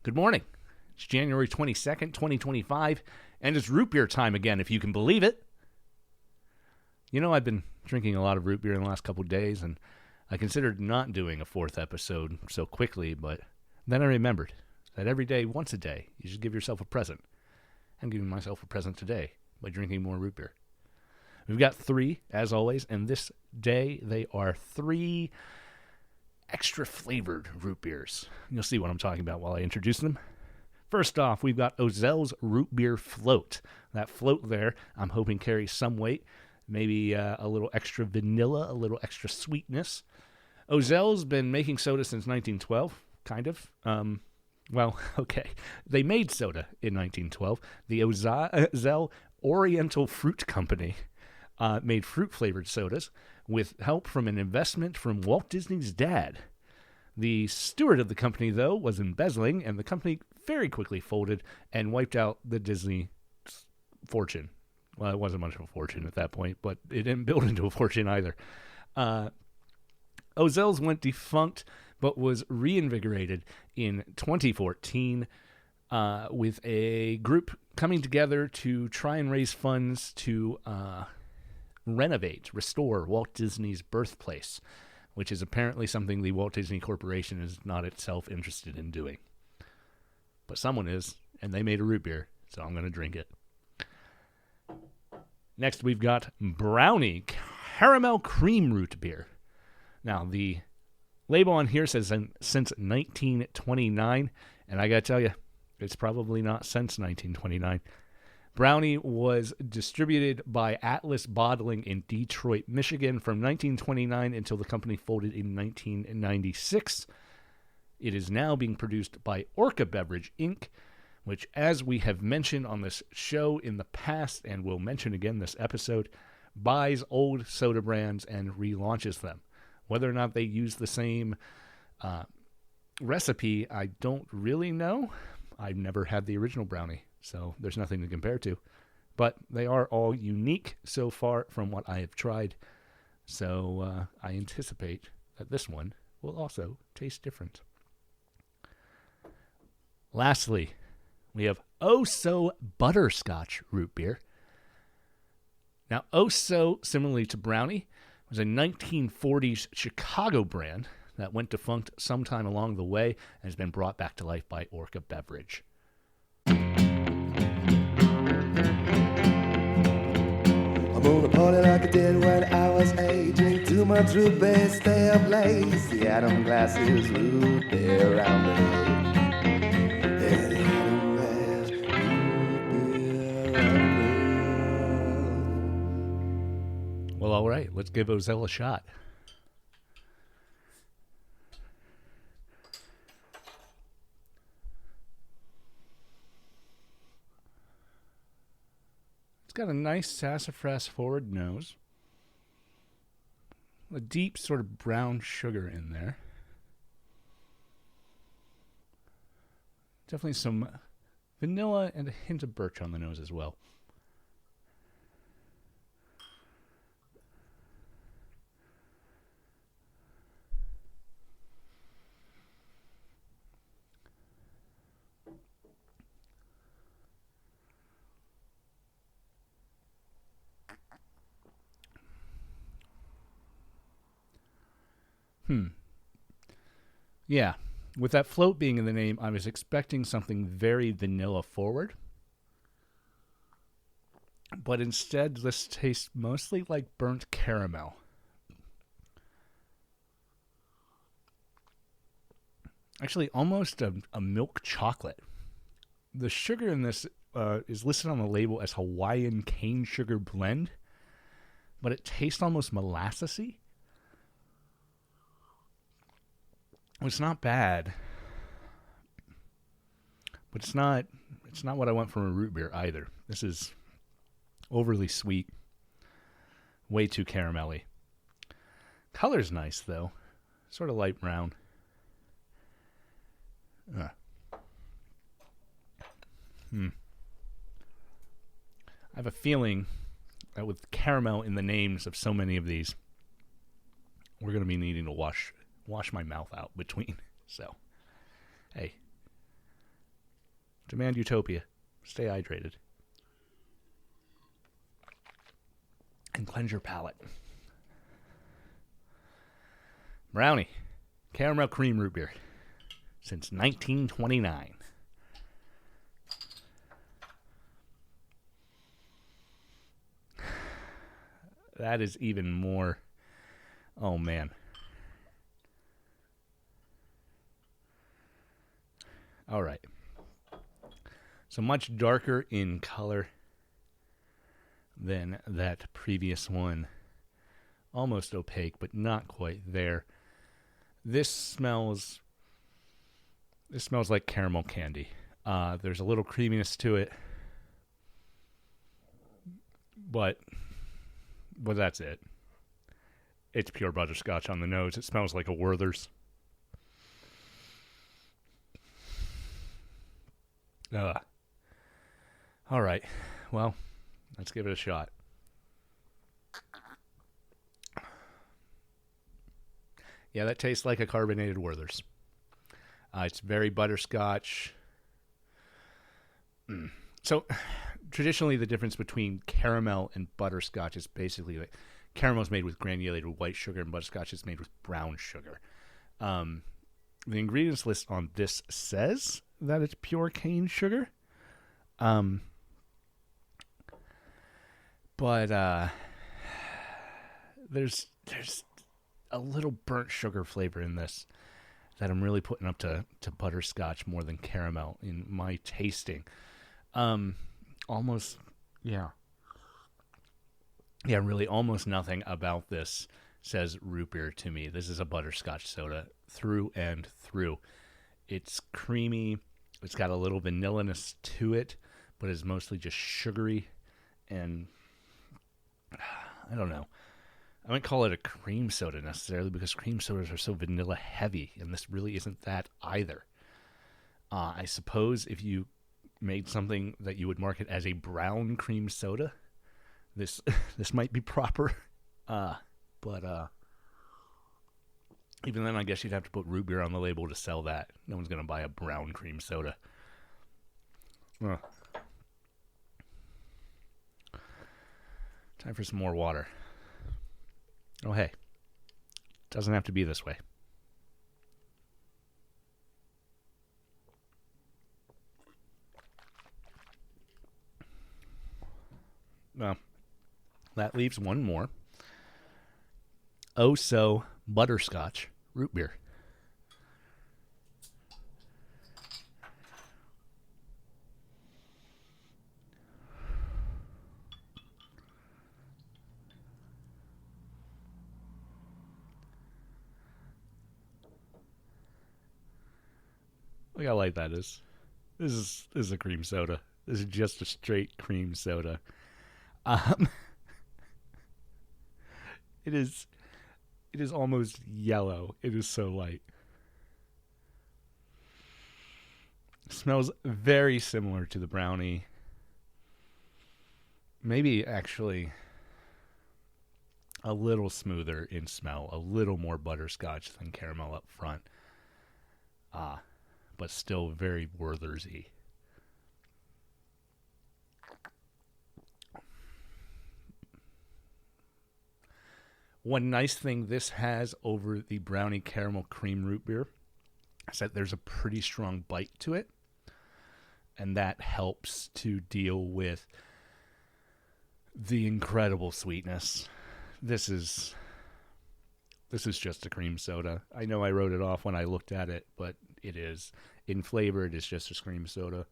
Good morning. It's January 22nd, 2025, and it's root beer time again, if you can believe it. You know, I've been drinking a lot of root beer in the last couple of days, and I considered not doing a fourth episode so quickly, but then I remembered that every day, once a day, you should give yourself a present. I'm giving myself a present today by drinking more root beer. We've got three, as always, and this day they are three extra flavored root beers. You'll see what I'm talking about while I introduce them. First off, we've got O-zell's root beer float. That float there, I'm hoping carries some weight, maybe a little extra vanilla, a little extra sweetness. O-zell's been making soda since 1912, kind of. Okay. They made soda in 1912. The O-zell Oriental Fruit Company made fruit-flavored sodas with help from an investment from Walt Disney's dad. The steward of the company, though, was embezzling, and the company very quickly folded and wiped out the Disney fortune. Well, it wasn't much of a fortune at that point, but it didn't build into a fortune either. O-zell's went defunct, but was reinvigorated in 2014 with a group coming together to try and raise funds to restore Walt Disney's birthplace, which is apparently something the Walt Disney Corporation is not itself interested in doing. But someone is, and they made a root beer, so I'm going to drink it. Next, we've got Brownie Caramel Cream Root Beer. Now, the label on here says since 1929, and I got to tell you, it's probably not since 1929. Brownie was distributed by Atlas Bottling in Detroit, Michigan from 1929 until the company folded in 1996. It is now being produced by Orca Beverage, Inc., which, as we have mentioned on this show in the past and will mention again this episode, buys old soda brands and relaunches them. Whether or not they use the same recipe, I don't really know. I've never had the original Brownie, so there's nothing to compare to. But they are all unique so far from what I have tried, so I anticipate that this one will also taste different. Lastly, we have O-so Butterscotch Root Beer. Now, O-so, similarly to Brownie, was a 1940s Chicago brand that went defunct sometime along the way and has been brought back to life by Orca Beverage. I'm gonna party like I did when I was 8. Drink too much root beer, stay up late. The Adam glasses, root beer around me. Yeah, the Adam glass, root beer around me. Well, all right, let's give O-zell a shot. It's got a nice sassafras forward nose. A deep sort of brown sugar in there. Definitely some vanilla and a hint of birch on the nose as well. Yeah, with that float being in the name, I was expecting something very vanilla forward. But instead, this tastes mostly like burnt caramel. Actually, almost a milk chocolate. The sugar in this is listed on the label as Hawaiian cane sugar blend, but it tastes almost molassasse-y. It's not bad, but it's not what I want from a root beer either. This is overly sweet, way too caramelly. Color's nice though, sort of light brown. I have a feeling that with caramel in the names of so many of these, we're going to be needing to wash my mouth out between. So, hey, Demand utopia. Stay hydrated. And cleanse your palate. Brownie. Caramel cream root beer. Since 1929. That is even more. Oh, man. All right. So much darker in color than that previous one. Almost opaque, but not quite there. This smells like caramel candy. There's a little creaminess to it, but that's it. It's pure butterscotch on the nose. It smells like a Werthers. All right. Well, let's give it a shot. Yeah, that tastes like a carbonated Werthers. It's very butterscotch. So, traditionally, the difference between caramel and butterscotch is basically like caramel is made with granulated white sugar and butterscotch is made with brown sugar. The ingredients list on this says that it's pure cane sugar. But there's a little burnt sugar flavor in this that I'm really putting up to butterscotch more than caramel in my tasting. Almost, yeah. Yeah, really almost nothing about this says root beer to me. This is a butterscotch soda through and through. It's creamy. It's got a little vanilla-ness to it, but it's mostly just sugary. And I don't know. I wouldn't call it a cream soda necessarily because cream sodas are so vanilla heavy, and this really isn't that either. I suppose if you made something that you would market as a brown cream soda, this might be proper. But even then, I guess you'd have to put root beer on the label to sell that. No one's going to buy a brown cream soda. Time for some more water. Oh, hey. Doesn't have to be this way. Well, that leaves one more. O-zell butterscotch root beer. Look how light that is. This is a cream soda. This is just a straight cream soda. It is almost yellow. It is so light. It smells very similar to the Brownie. Maybe actually a little smoother in smell, a little more butterscotch than caramel up front. But still very Werthers-y. One nice thing this has over the Brownie caramel cream root beer is that there's a pretty strong bite to it, and that helps to deal with the incredible sweetness. This is just a cream soda. I know I wrote it off when I looked at it, but it is. In flavor, it is just a cream soda.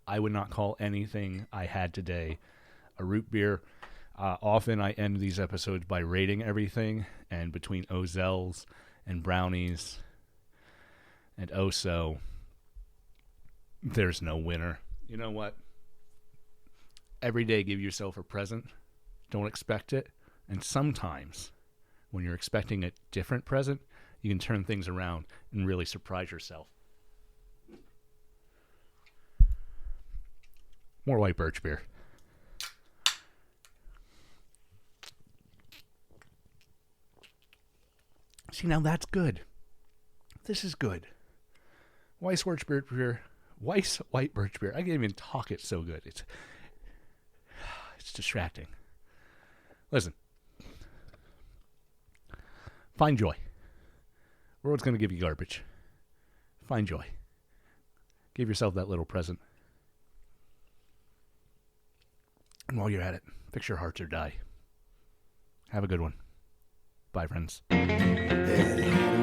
I would not call anything I had today a root beer. Often I end these episodes by rating everything, and between O-zells and Brownies and O-zell, there's no winner. You know what? Every day give yourself a present. Don't expect it. And sometimes, when you're expecting a different present, you can turn things around and really surprise yourself. More white birch beer. See, now that's good. This is good. Weiss white birch beer. Weiss white birch beer. I can't even talk it so good. It's distracting. Listen. Find joy. World's going to give you garbage. Find joy. Give yourself that little present. And while you're at it, fix your hearts or die. Have a good one. Bye, friends. Yeah,